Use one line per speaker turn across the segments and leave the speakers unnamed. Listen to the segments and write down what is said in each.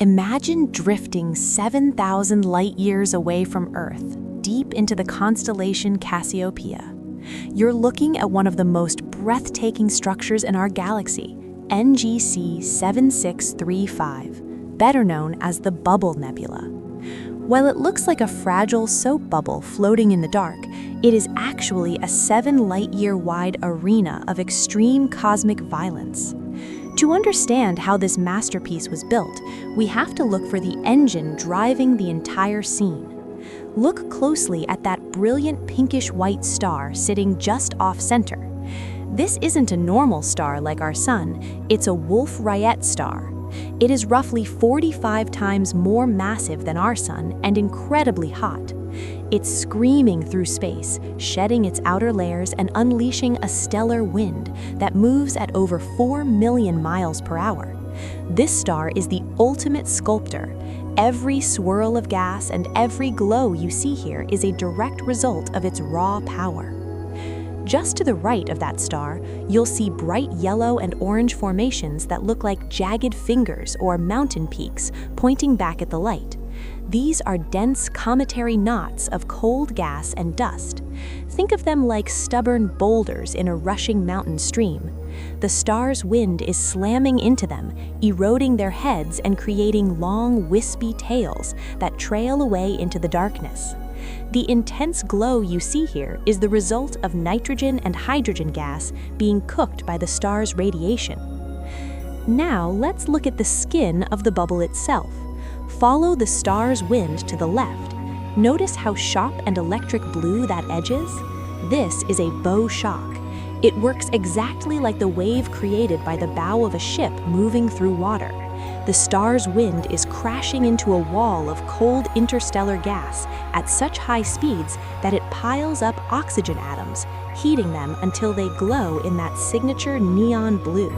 Imagine drifting 7,000 light-years away from Earth, deep into the constellation Cassiopeia. You're looking at one of the most breathtaking structures in our galaxy, NGC 7635, better known as the Bubble Nebula. While it looks like a fragile soap bubble floating in the dark, it is actually a 7-light-year-wide arena of extreme cosmic violence. To understand how this masterpiece was built, we have to look for the engine driving the entire scene. Look closely at that brilliant pinkish-white star sitting just off-center. This isn't a normal star like our Sun, it's a Wolf-Rayet star. It is roughly 45 times more massive than our Sun and incredibly hot. It's screaming through space, shedding its outer layers and unleashing a stellar wind that moves at over 4 million miles per hour. This star is the ultimate sculptor. Every swirl of gas and every glow you see here is a direct result of its raw power. Just to the right of that star, you'll see bright yellow and orange formations that look like jagged fingers or mountain peaks pointing back at the light. These are dense cometary knots of cold gas and dust. Think of them like stubborn boulders in a rushing mountain stream. The star's wind is slamming into them, eroding their heads and creating long, wispy tails that trail away into the darkness. The intense glow you see here is the result of nitrogen and hydrogen gas being cooked by the star's radiation. Now let's look at the skin of the bubble itself. Follow the star's wind to the left. Notice how sharp and electric blue that edge is? This is a bow shock. It works exactly like the wave created by the bow of a ship moving through water. The star's wind is crashing into a wall of cold interstellar gas at such high speeds that it piles up oxygen atoms, heating them until they glow in that signature neon blue.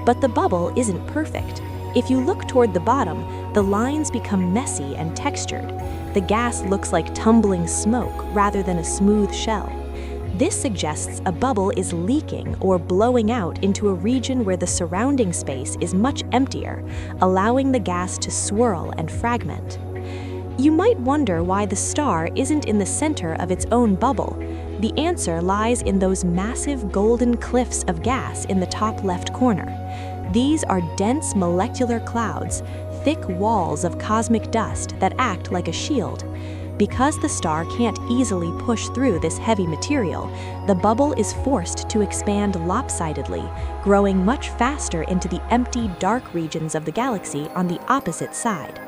But the bubble isn't perfect. If you look toward the bottom, the lines become messy and textured. The gas looks like tumbling smoke rather than a smooth shell. This suggests a bubble is leaking or blowing out into a region where the surrounding space is much emptier, allowing the gas to swirl and fragment. You might wonder why the star isn't in the center of its own bubble. The answer lies in those massive golden cliffs of gas in the top left corner. These are dense molecular clouds, thick walls of cosmic dust that act like a shield. Because the star can't easily push through this heavy material, the bubble is forced to expand lopsidedly, growing much faster into the empty, dark regions of the galaxy on the opposite side.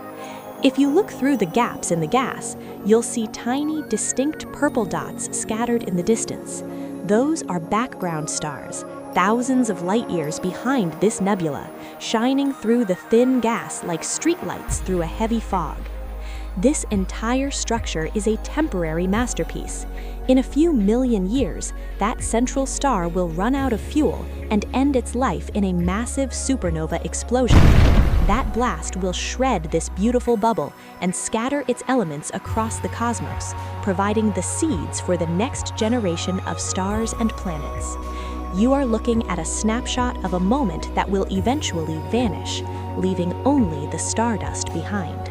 If you look through the gaps in the gas, you'll see tiny, distinct purple dots scattered in the distance. Those are background stars, thousands of light-years behind this nebula, shining through the thin gas like streetlights through a heavy fog. This entire structure is a temporary masterpiece. In a few million years, that central star will run out of fuel and end its life in a massive supernova explosion. That blast will shred this beautiful bubble and scatter its elements across the cosmos, providing the seeds for the next generation of stars and planets. You are looking at a snapshot of a moment that will eventually vanish, leaving only the stardust behind.